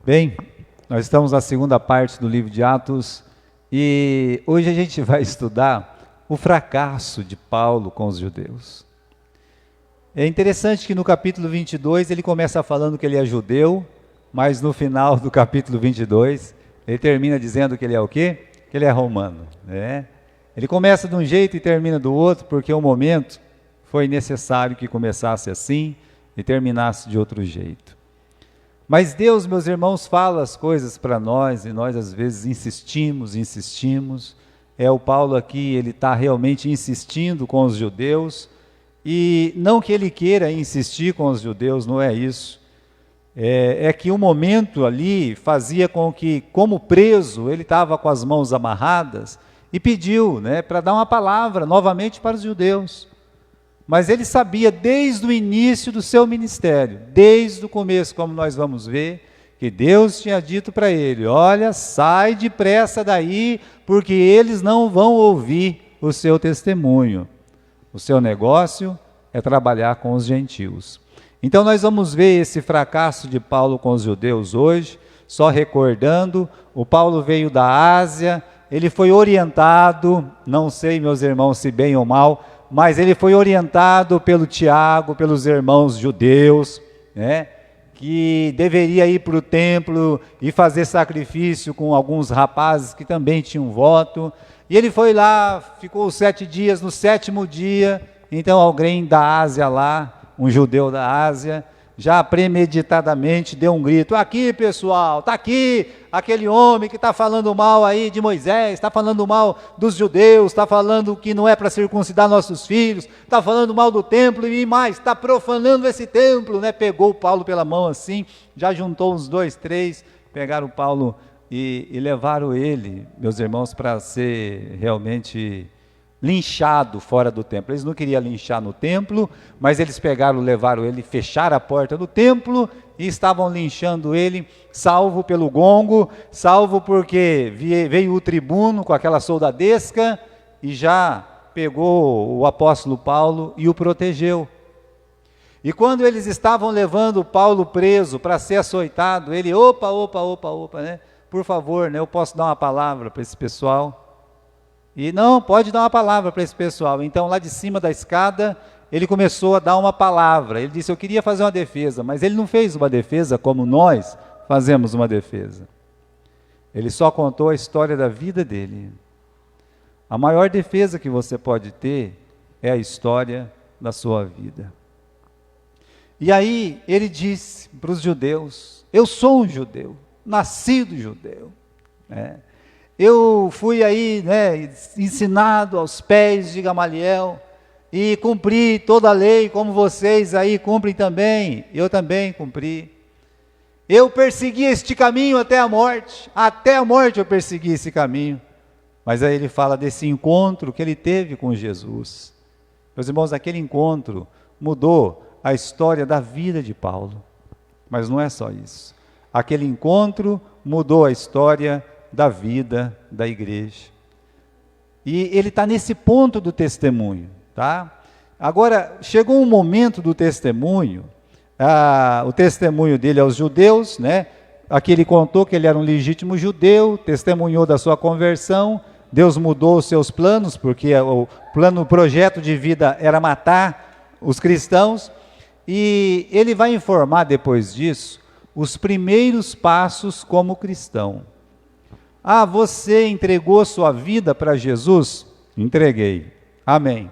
Bem, nós estamos na segunda parte do livro de Atos e hoje a gente vai estudar o fracasso de Paulo com os judeus. É interessante que no capítulo 22 ele começa falando que ele é judeu, mas no final do capítulo 22 ele termina dizendo que ele é o quê? Que ele é romano, né? Ele começa de um jeito e termina do outro porque o momento foi necessário que começasse assim e terminasse de outro jeito. Mas Deus, meus irmãos, fala as coisas para nós e nós às vezes insistimos. O Paulo aqui, ele está realmente insistindo com os judeus e não que ele queira insistir com os judeus, não é isso. É que o momento ali fazia com que, como preso, ele estava com as mãos amarradas e pediu, para dar uma palavra novamente para os judeus. Mas ele sabia desde o início do seu ministério, desde o começo, como nós vamos ver, que Deus tinha dito para ele: olha, sai depressa daí, porque eles não vão ouvir o seu testemunho. O seu negócio é trabalhar com os gentios. Então nós vamos ver esse fracasso de Paulo com os judeus hoje, só recordando. O Paulo veio da Ásia, ele foi orientado, não sei, meus irmãos, se bem ou mal, mas ele foi orientado pelo Tiago, pelos irmãos judeus, que deveria ir para o templo e fazer sacrifício com alguns rapazes que também tinham voto. E ele foi lá, ficou 7 dias, no 7º dia, então alguém da Ásia lá, um judeu da Ásia, já premeditadamente deu um grito: aqui pessoal, está aqui aquele homem que está falando mal aí de Moisés, está falando mal dos judeus, está falando que não é para circuncidar nossos filhos, está falando mal do templo e mais, está profanando esse templo, Pegou o Paulo pela mão assim, já juntou uns 2, 3, pegaram o Paulo e levaram ele, meus irmãos, para ser realmente linchado fora do templo. Eles não queriam linchar no templo, mas eles pegaram, levaram ele, fecharam a porta do templo e estavam linchando ele, salvo pelo gongo, salvo porque veio o tribuno com aquela soldadesca e já pegou o apóstolo Paulo e o protegeu. E quando eles estavam levando Paulo preso para ser açoitado, ele, opa, por favor, eu posso dar uma palavra para esse pessoal? E não, pode dar uma palavra para esse pessoal. Então, lá de cima da escada, ele começou a dar uma palavra. Ele disse: eu queria fazer uma defesa, mas ele não fez uma defesa como nós fazemos uma defesa. Ele só contou a história da vida dele. A maior defesa que você pode ter é a história da sua vida. E aí, ele disse para os judeus: eu sou um judeu, nascido judeu, Eu fui aí, ensinado aos pés de Gamaliel e cumpri toda a lei como vocês aí cumprem também. Eu também cumpri. Eu persegui este caminho até a morte eu persegui esse caminho. Mas aí ele fala desse encontro que ele teve com Jesus. Meus irmãos, aquele encontro mudou a história da vida de Paulo. Mas não é só isso. Aquele encontro mudou a história da vida da igreja. E ele está nesse ponto do testemunho, tá? Agora, chegou um momento do testemunho, o testemunho dele aos judeus, Aqui ele contou que ele era um legítimo judeu, testemunhou da sua conversão. Deus mudou os seus planos, porque o projeto de vida era matar os cristãos, e ele vai informar depois disso os primeiros passos como cristão. Você entregou sua vida para Jesus? Entreguei. Amém.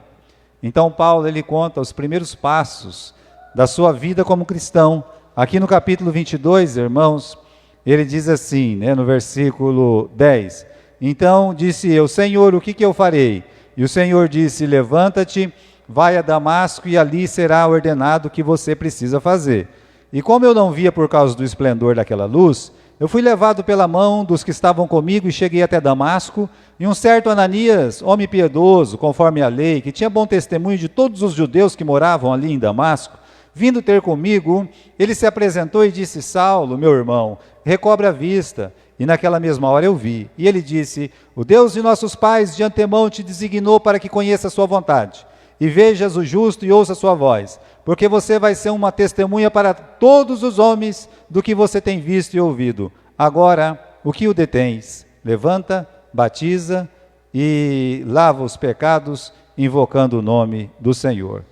Então Paulo, ele conta os primeiros passos da sua vida como cristão. Aqui no capítulo 22, irmãos, ele diz assim, no versículo 10. Então disse eu: Senhor, o que eu farei? E o Senhor disse: levanta-te, vai a Damasco e ali será ordenado o que você precisa fazer. E como eu não via por causa do esplendor daquela luz, eu fui levado pela mão dos que estavam comigo e cheguei até Damasco, e um certo Ananias, homem piedoso, conforme a lei, que tinha bom testemunho de todos os judeus que moravam ali em Damasco, vindo ter comigo, ele se apresentou e disse: Saulo, meu irmão, recobre a vista. E naquela mesma hora eu vi. E ele disse: o Deus de nossos pais de antemão te designou para que conheça a sua vontade, e vejas o justo e ouça a sua voz, porque você vai ser uma testemunha para todos os homens do que você tem visto e ouvido. Agora, o que o detens? Levanta, batiza e lava os pecados, invocando o nome do Senhor.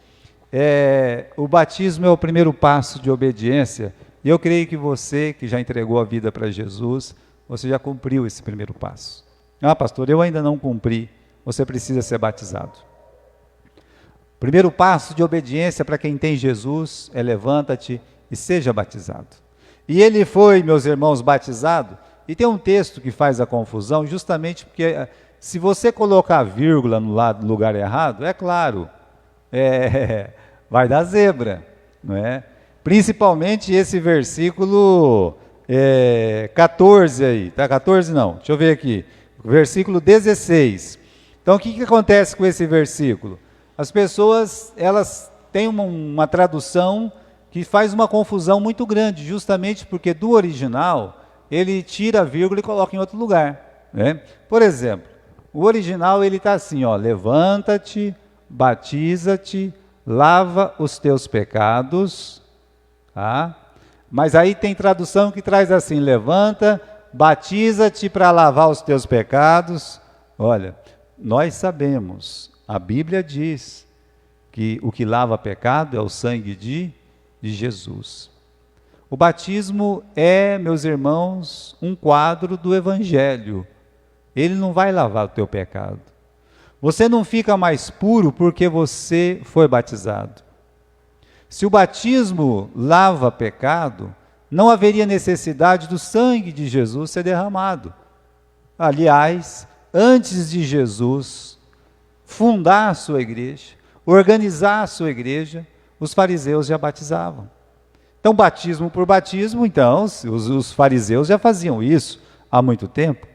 O batismo é o primeiro passo de obediência, e eu creio que você, que já entregou a vida para Jesus, você já cumpriu esse primeiro passo. Ah, pastor, eu ainda não cumpri. Você precisa ser batizado. Primeiro passo de obediência para quem tem Jesus é: levanta-te e seja batizado. E ele foi, meus irmãos, batizado. E tem um texto que faz a confusão, justamente porque se você colocar vírgula no lugar errado, é claro, vai dar zebra, não é? Principalmente esse versículo 14 aí, tá? 14 não, deixa eu ver aqui, versículo 16. Então o que acontece com esse versículo? As pessoas, elas têm uma tradução que faz uma confusão muito grande, justamente porque do original ele tira a vírgula e coloca em outro lugar, né? Por exemplo, o original ele está assim, ó: levanta-te, batiza-te, lava os teus pecados, tá? Mas aí tem tradução que traz assim: levanta, batiza-te para lavar os teus pecados. Olha, nós sabemos, a Bíblia diz que o que lava pecado é o sangue de Jesus. O batismo é, meus irmãos, um quadro do Evangelho. Ele não vai lavar o teu pecado. Você não fica mais puro porque você foi batizado. Se o batismo lava pecado, não haveria necessidade do sangue de Jesus ser derramado. Aliás, antes de Jesus fundar a sua igreja, organizar a sua igreja, os fariseus já batizavam. Então, batismo por batismo, então, os fariseus já faziam isso há muito tempo.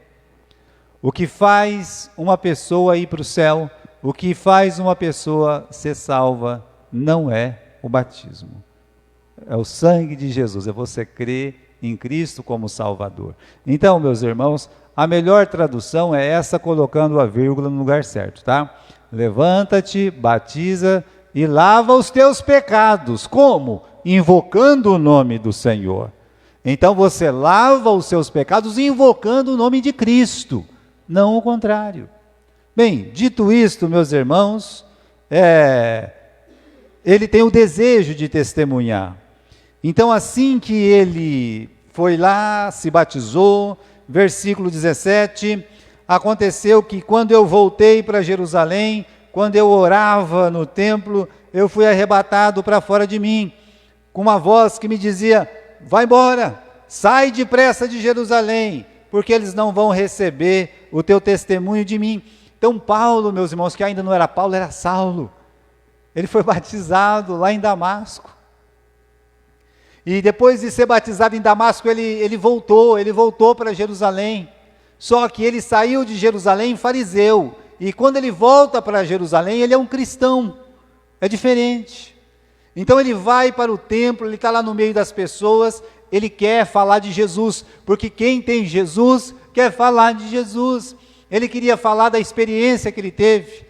O que faz uma pessoa ir para o céu, o que faz uma pessoa ser salva, não é o batismo. É o sangue de Jesus, é você crer em Cristo como Salvador. Então, meus irmãos, a melhor tradução é essa, colocando a vírgula no lugar certo, tá? Levanta-te, batiza e lava os teus pecados. Como? Invocando o nome do Senhor. Então você lava os seus pecados invocando o nome de Cristo, não o contrário. Bem, dito isto, meus irmãos, ele tem o desejo de testemunhar. Então, assim que ele foi lá, se batizou, versículo 17, aconteceu que quando eu voltei para Jerusalém, quando eu orava no templo, eu fui arrebatado para fora de mim, com uma voz que me dizia: vai embora, sai depressa de Jerusalém, porque eles não vão receber o teu testemunho de mim. Então Paulo, meus irmãos, que ainda não era Paulo, era Saulo. Ele foi batizado lá em Damasco. E depois de ser batizado em Damasco, ele voltou para Jerusalém. Só que ele saiu de Jerusalém fariseu. E quando ele volta para Jerusalém, ele é um cristão. É diferente. Então ele vai para o templo, ele está lá no meio das pessoas, ele quer falar de Jesus, porque quem tem Jesus quer falar de Jesus. Ele queria falar da experiência que ele teve,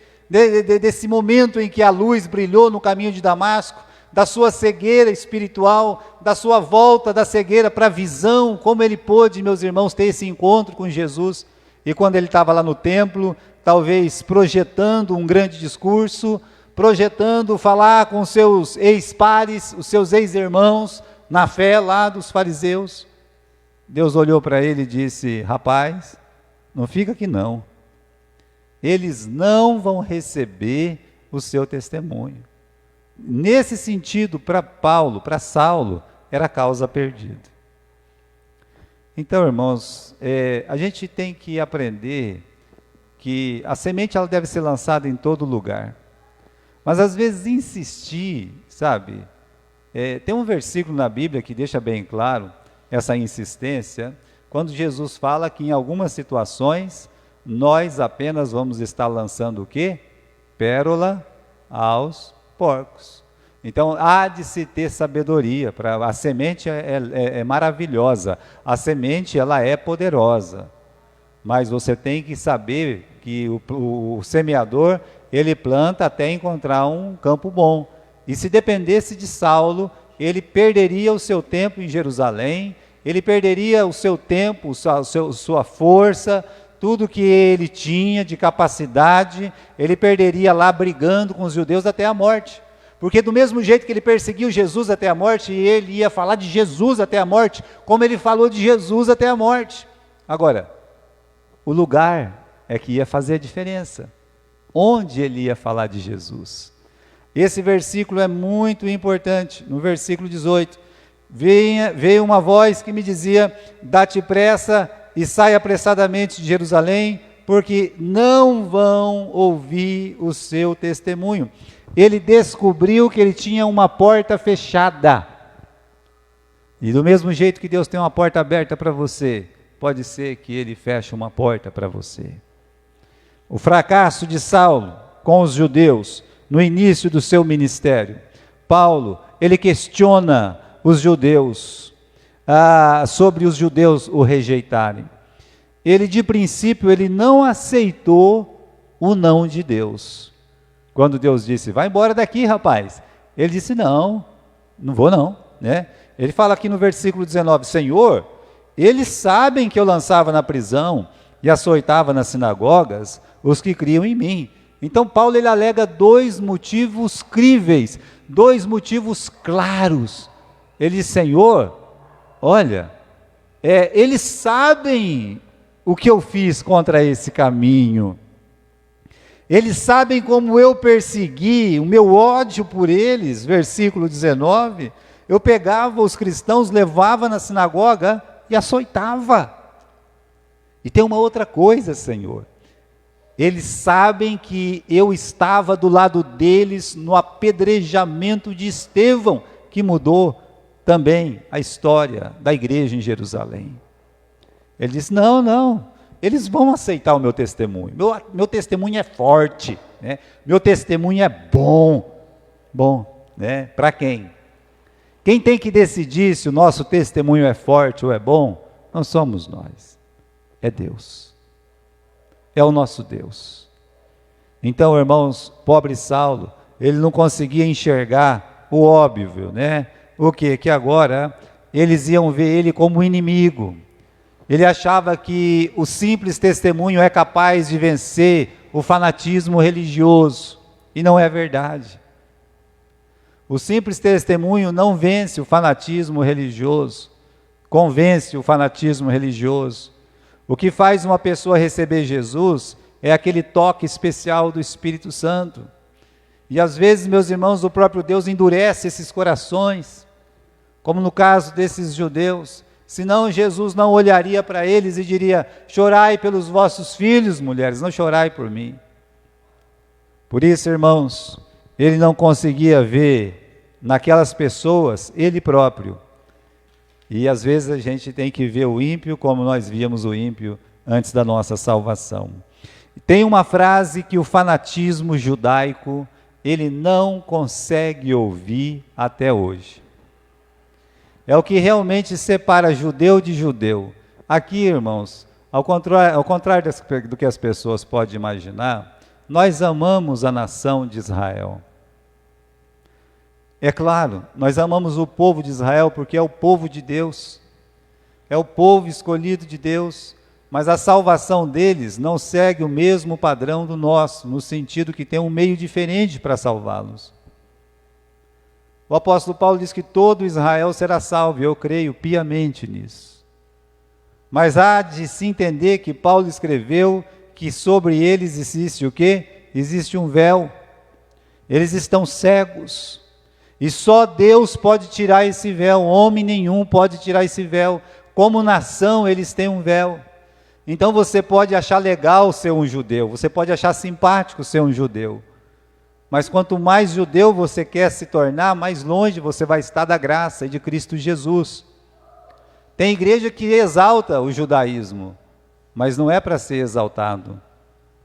desse momento em que a luz brilhou no caminho de Damasco, da sua cegueira espiritual, da sua volta da cegueira para a visão, como ele pôde, meus irmãos, ter esse encontro com Jesus. E quando ele estava lá no templo, talvez projetando um grande discurso, projetando falar com seus ex-pares, os seus ex-irmãos, na fé lá dos fariseus, Deus olhou para ele e disse: rapaz, não fica aqui não, eles não vão receber o seu testemunho. Nesse sentido, para Paulo, para Saulo, era causa perdida. Então, irmãos, a gente tem que aprender que a semente ela deve ser lançada em todo lugar. Mas às vezes insistir, sabe? Tem um versículo na Bíblia que deixa bem claro essa insistência, quando Jesus fala que em algumas situações nós apenas vamos estar lançando o quê? Pérola aos porcos. Então há de se ter sabedoria. A semente é maravilhosa, a semente ela é poderosa, mas você tem que saber que o semeador ele planta até encontrar um campo bom. E se dependesse de Saulo, ele perderia o seu tempo em Jerusalém, ele perderia o seu tempo, sua força, tudo que ele tinha de capacidade, ele perderia lá brigando com os judeus até a morte. Porque do mesmo jeito que ele perseguiu Jesus até a morte, ele ia falar de Jesus até a morte, como ele falou de Jesus até a morte. Agora, o lugar é que ia fazer a diferença. Onde ele ia falar de Jesus? Esse versículo é muito importante. No versículo 18, veio uma voz que me dizia: dá-te pressa e sai apressadamente de Jerusalém, porque não vão ouvir o seu testemunho. Ele descobriu que ele tinha uma porta fechada. E do mesmo jeito que Deus tem uma porta aberta para você, pode ser que ele feche uma porta para você. O fracasso de Saulo com os judeus no início do seu ministério. Paulo, ele questiona os judeus, sobre os judeus o rejeitarem. Ele, de princípio, ele não aceitou o não de Deus. Quando Deus disse: vai embora daqui, rapaz, ele disse: não vou não, né? Ele fala aqui no versículo 19: Senhor, eles sabem que eu lançava na prisão e açoitava nas sinagogas os que criam em mim. Então Paulo, ele alega dois motivos críveis, dois motivos claros. Ele diz: Senhor, olha, eles sabem o que eu fiz contra esse caminho, eles sabem como eu persegui, o meu ódio por eles. Versículo 19, eu pegava os cristãos, levava na sinagoga e açoitava. E tem uma outra coisa, Senhor, eles sabem que eu estava do lado deles no apedrejamento de Estevão, que mudou também a história da igreja em Jerusalém. Ele disse: não, eles vão aceitar o meu testemunho, meu testemunho é forte, né? Meu testemunho é bom, né? Para quem? Quem tem que decidir se o nosso testemunho é forte ou é bom? Não somos nós, é Deus, é o nosso Deus. Então, irmãos, pobre Saulo, ele não conseguia enxergar o óbvio, né? O quê? Que agora eles iam ver ele como inimigo. Ele achava que o simples testemunho é capaz de vencer o fanatismo religioso, e não é verdade. O simples testemunho não vence o fanatismo religioso, convence o fanatismo religioso. O que faz uma pessoa receber Jesus é aquele toque especial do Espírito Santo. E às vezes, meus irmãos, o próprio Deus endurece esses corações, como no caso desses judeus. Senão Jesus não olharia para eles e diria: chorai pelos vossos filhos, mulheres, não chorai por mim. Por isso, irmãos, ele não conseguia ver naquelas pessoas ele próprio. E às vezes a gente tem que ver o ímpio como nós víamos o ímpio antes da nossa salvação. Tem uma frase que o fanatismo judaico, ele não consegue ouvir até hoje. É o que realmente separa judeu de judeu. Aqui, irmãos, ao contrário do que as pessoas podem imaginar, nós amamos a nação de Israel. É claro, nós amamos o povo de Israel porque é o povo de Deus, é o povo escolhido de Deus, mas a salvação deles não segue o mesmo padrão do nosso, no sentido que tem um meio diferente para salvá-los. O apóstolo Paulo diz que todo Israel será salvo, e eu creio piamente nisso. Mas há de se entender que Paulo escreveu que sobre eles existe o quê? Existe um véu. Eles estão cegos. E só Deus pode tirar esse véu, homem nenhum pode tirar esse véu. Como nação, eles têm um véu. Então você pode achar legal ser um judeu, você pode achar simpático ser um judeu. Mas quanto mais judeu você quer se tornar, mais longe você vai estar da graça e de Cristo Jesus. Tem igreja que exalta o judaísmo, mas não é para ser exaltado,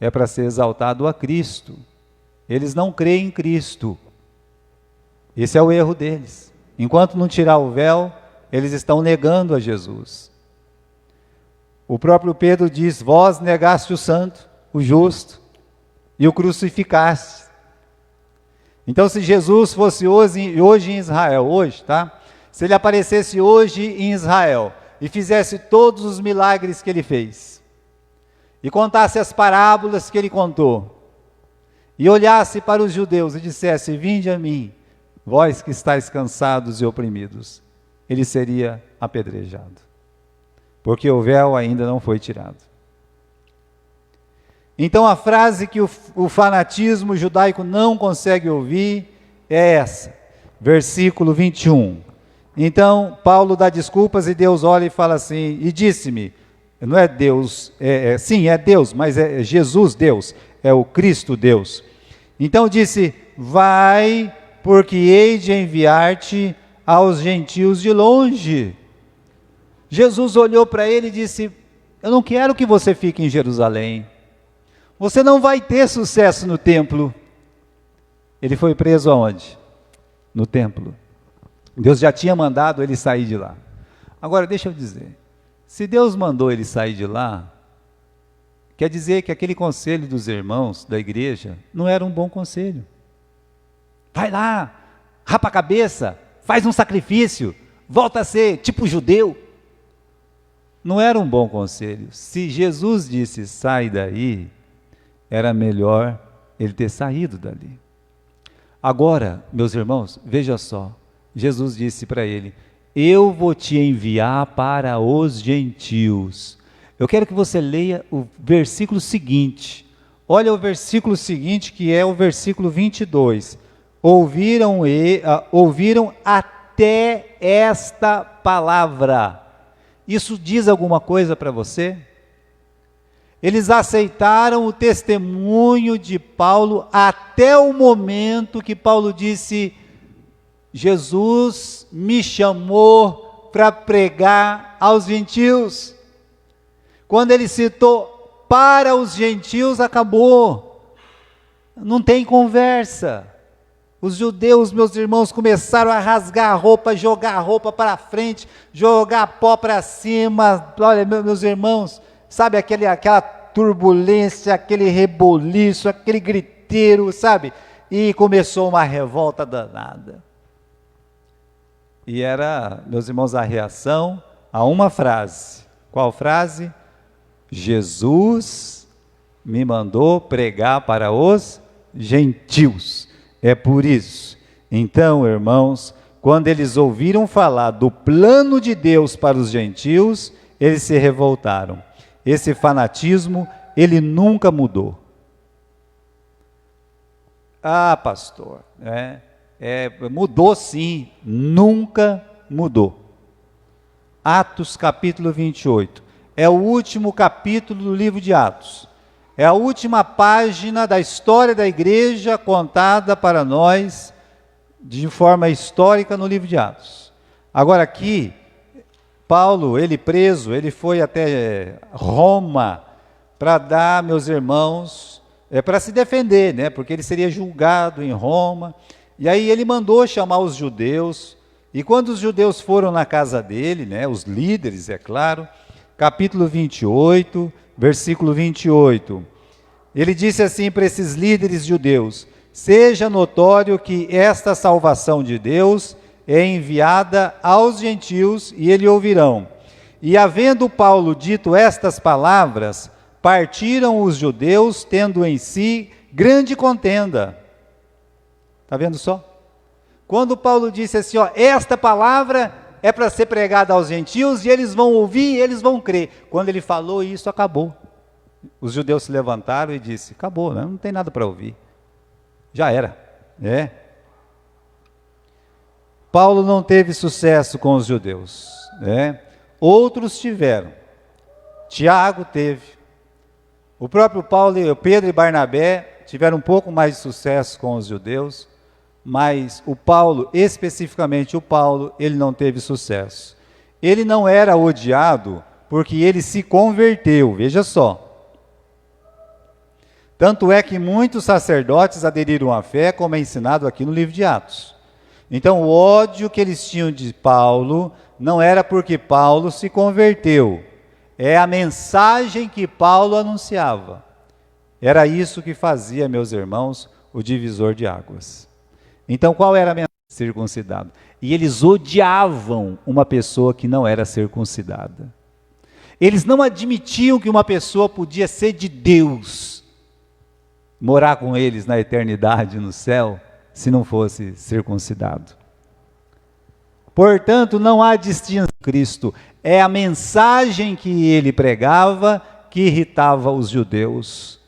é para ser exaltado a Cristo. Eles não creem em Cristo. Esse é o erro deles. Enquanto não tirar o véu, eles estão negando a Jesus. O próprio Pedro diz: vós negaste o santo, o justo. e o crucificaste. Então, se Jesus fosse hoje em Israel, hoje, tá? Se ele aparecesse hoje em Israel e fizesse todos os milagres que ele fez, e contasse as parábolas que ele contou, e olhasse para os judeus e dissesse: vinde a mim, vós que estáis cansados e oprimidos, ele seria apedrejado, porque o véu ainda não foi tirado. Então a frase que o fanatismo judaico não consegue ouvir é essa, versículo 21. Então Paulo dá desculpas e Deus olha e fala assim, e disse-me, não é Deus, sim, é Deus, mas é Jesus Deus, é o Cristo Deus. Então disse: vai, porque hei de enviar-te aos gentios de longe. Jesus olhou para ele e disse: eu não quero que você fique em Jerusalém, você não vai ter sucesso no templo. Ele foi preso aonde? No templo. Deus já tinha mandado ele sair de lá. Agora deixa eu dizer, se Deus mandou ele sair de lá, quer dizer que aquele conselho dos irmãos da igreja não era um bom conselho. Vai lá, rapa a cabeça, faz um sacrifício, volta a ser tipo judeu. Não era um bom conselho. Se Jesus disse: sai daí, era melhor ele ter saído dali. Agora, meus irmãos, veja só, Jesus disse para ele: eu vou te enviar para os gentios. Eu quero que você leia o versículo seguinte. Olha o versículo seguinte, que é o versículo 22. Ouviram até esta palavra. Isso diz alguma coisa para você? Eles aceitaram o testemunho de Paulo até o momento que Paulo disse: Jesus me chamou para pregar aos gentios. Quando ele citou para os gentios, acabou. Não tem conversa. Os judeus, meus irmãos, começaram a rasgar a roupa, jogar a roupa para frente, jogar pó para cima. Olha, meus irmãos, sabe aquela turbulência, aquele reboliço, aquele griteiro, sabe? E começou uma revolta danada. E era, meus irmãos, a reação a uma frase. Qual frase? Jesus me mandou pregar para os gentios. É por isso. Então, irmãos, quando eles ouviram falar do plano de Deus para os gentios, eles se revoltaram. Esse fanatismo, ele nunca mudou. Ah, pastor, mudou sim, nunca mudou. Atos capítulo 28. É o último capítulo do livro de Atos. É a última página da história da igreja contada para nós de forma histórica no livro de Atos. Agora aqui, Paulo, ele preso, ele foi até Roma para dar, meus irmãos, para se defender, né? Porque ele seria julgado em Roma. E aí ele mandou chamar os judeus, e quando os judeus foram na casa dele, né, os líderes, é claro, capítulo 28, versículo 28, ele disse assim para esses líderes judeus: seja notório que esta salvação de Deus é enviada aos gentios e eles ouvirão. E havendo Paulo dito estas palavras, partiram os judeus, tendo em si grande contenda. Está vendo só? Quando Paulo disse assim, esta palavra é para ser pregada aos gentios e eles vão ouvir e eles vão crer. Quando ele falou isso, acabou. Os judeus se levantaram e disse: acabou, né? Não tem nada para ouvir. Já era. Paulo não teve sucesso com os judeus. Outros tiveram. Tiago teve. O próprio Pedro e Barnabé tiveram um pouco mais de sucesso com os judeus, mas o Paulo, especificamente o Paulo, ele não teve sucesso. Ele não era odiado porque ele se converteu, veja só. Tanto é que muitos sacerdotes aderiram à fé, como é ensinado aqui no livro de Atos. Então o ódio que eles tinham de Paulo não era porque Paulo se converteu, é a mensagem que Paulo anunciava. Era isso que fazia, meus irmãos, o divisor de águas. Então, qual era a mensagem? Circuncidado. E eles odiavam uma pessoa que não era circuncidada. Eles não admitiam que uma pessoa podia ser de Deus, morar com eles na eternidade no céu, se não fosse circuncidado. Portanto, não há distinção em Cristo. É a mensagem que ele pregava que irritava os judeus.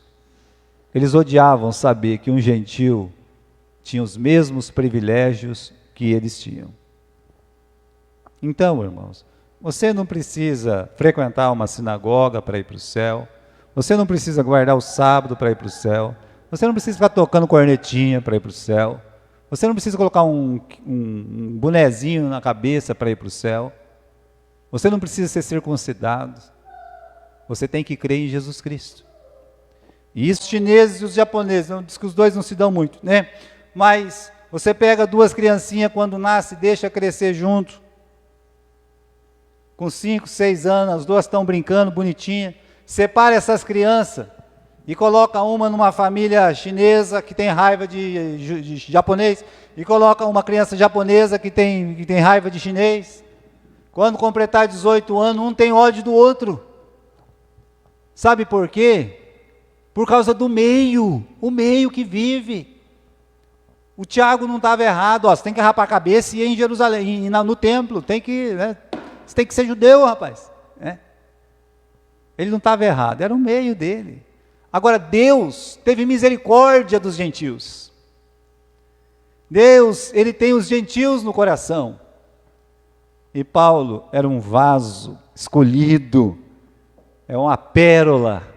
Eles odiavam saber que um gentil tinha os mesmos privilégios que eles tinham. Então, irmãos, você não precisa frequentar uma sinagoga para ir para o céu, você não precisa guardar o sábado para ir para o céu, você não precisa ficar tocando cornetinha para ir para o céu, você não precisa colocar um bonezinho na cabeça para ir para o céu, você não precisa ser circuncidado, você tem que crer em Jesus Cristo. E os chineses e os japoneses, não diz que os dois não se dão muito, né? Mas você pega duas criancinhas quando nasce, deixa crescer junto, com 5, 6 anos, as duas estão brincando, bonitinha, separa essas crianças e coloca uma numa família chinesa que tem raiva de japonês, e coloca uma criança japonesa que tem raiva de chinês. Quando completar 18 anos, um tem ódio do outro. Sabe por quê? Por causa do meio, o meio que vive. O Tiago não estava errado, ó, você tem que rapar a cabeça e ir em Jerusalém, ir no templo, tem que, né, você tem que ser judeu, rapaz. Né? Ele não estava errado, era o meio dele. Agora, Deus teve misericórdia dos gentios. Deus, ele tem os gentios no coração. E Paulo era um vaso escolhido, é uma pérola.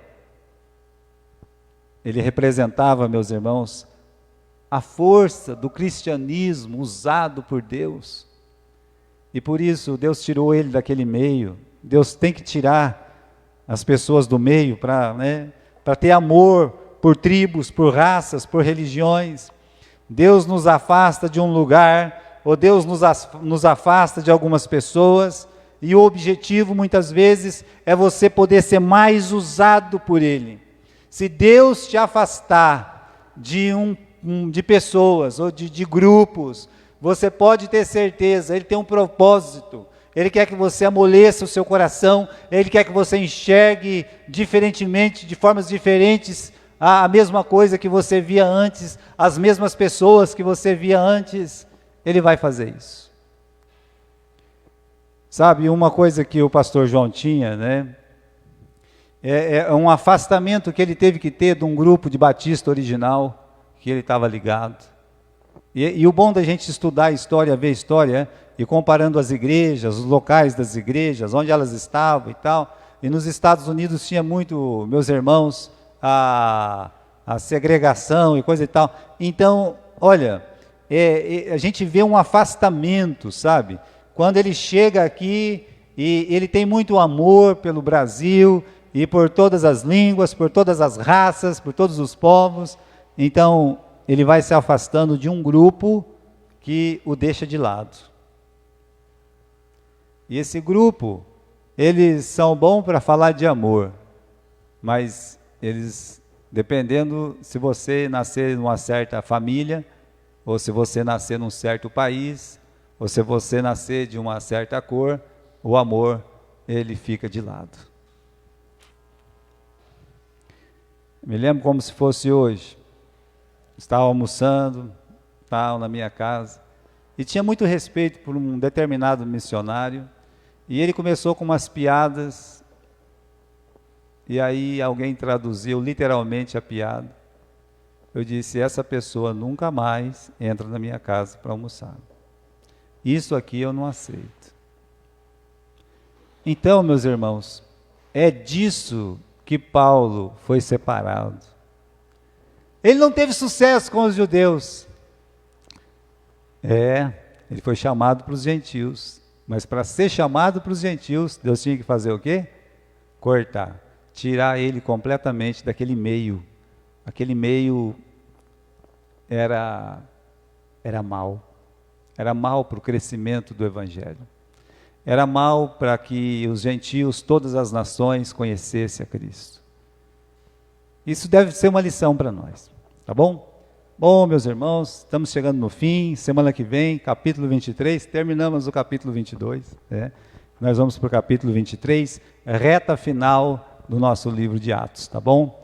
Ele representava, meus irmãos, a força do cristianismo usado por Deus. E por isso Deus tirou ele daquele meio. Deus tem que tirar as pessoas do meio para ter amor por tribos, por raças, por religiões. Deus nos afasta de um lugar, ou Deus nos afasta de algumas pessoas, e o objetivo muitas vezes é você poder ser mais usado por Ele. Se Deus te afastar de pessoas ou de grupos, você pode ter certeza, Ele tem um propósito. Ele quer que você amoleça o seu coração, Ele quer que você enxergue diferentemente, de formas diferentes, a mesma coisa que você via antes, as mesmas pessoas que você via antes. Ele vai fazer isso. Sabe, uma coisa que o pastor João tinha, né? É um afastamento que ele teve que ter de um grupo de batista original, que ele estava ligado. E o bom da gente estudar a história, ver a história, e comparando as igrejas, os locais das igrejas, onde elas estavam e tal. E nos Estados Unidos tinha muito, meus irmãos, a segregação e coisa e tal. Então, olha, a gente vê um afastamento, sabe? Quando ele chega aqui, e ele tem muito amor pelo Brasil, e por todas as línguas, por todas as raças, por todos os povos. Então, ele vai se afastando de um grupo que o deixa de lado. E esse grupo, eles são bons para falar de amor, mas eles, dependendo se você nascer numa certa família, ou se você nascer num certo país, ou se você nascer de uma certa cor, o amor, ele fica de lado. Me lembro como se fosse hoje. Estava almoçando, estava na minha casa, e tinha muito respeito por um determinado missionário, e ele começou com umas piadas, e aí alguém traduziu literalmente a piada. Eu disse, essa pessoa nunca mais entra na minha casa para almoçar. Isso aqui eu não aceito. Então, meus irmãos, é disso que Paulo foi separado. Ele não teve sucesso com os judeus. Ele foi chamado para os gentios. Mas para ser chamado para os gentios, Deus tinha que fazer o quê? Cortar. Tirar ele completamente daquele meio. Aquele meio era mal. Era mal para o crescimento do Evangelho. Era mal para que os gentios, todas as nações, conhecessem a Cristo. Isso deve ser uma lição para nós, tá bom? Bom, meus irmãos, estamos chegando no fim, semana que vem, capítulo 23, terminamos o capítulo 22, né? Nós vamos para o capítulo 23, reta final do nosso livro de Atos, tá bom?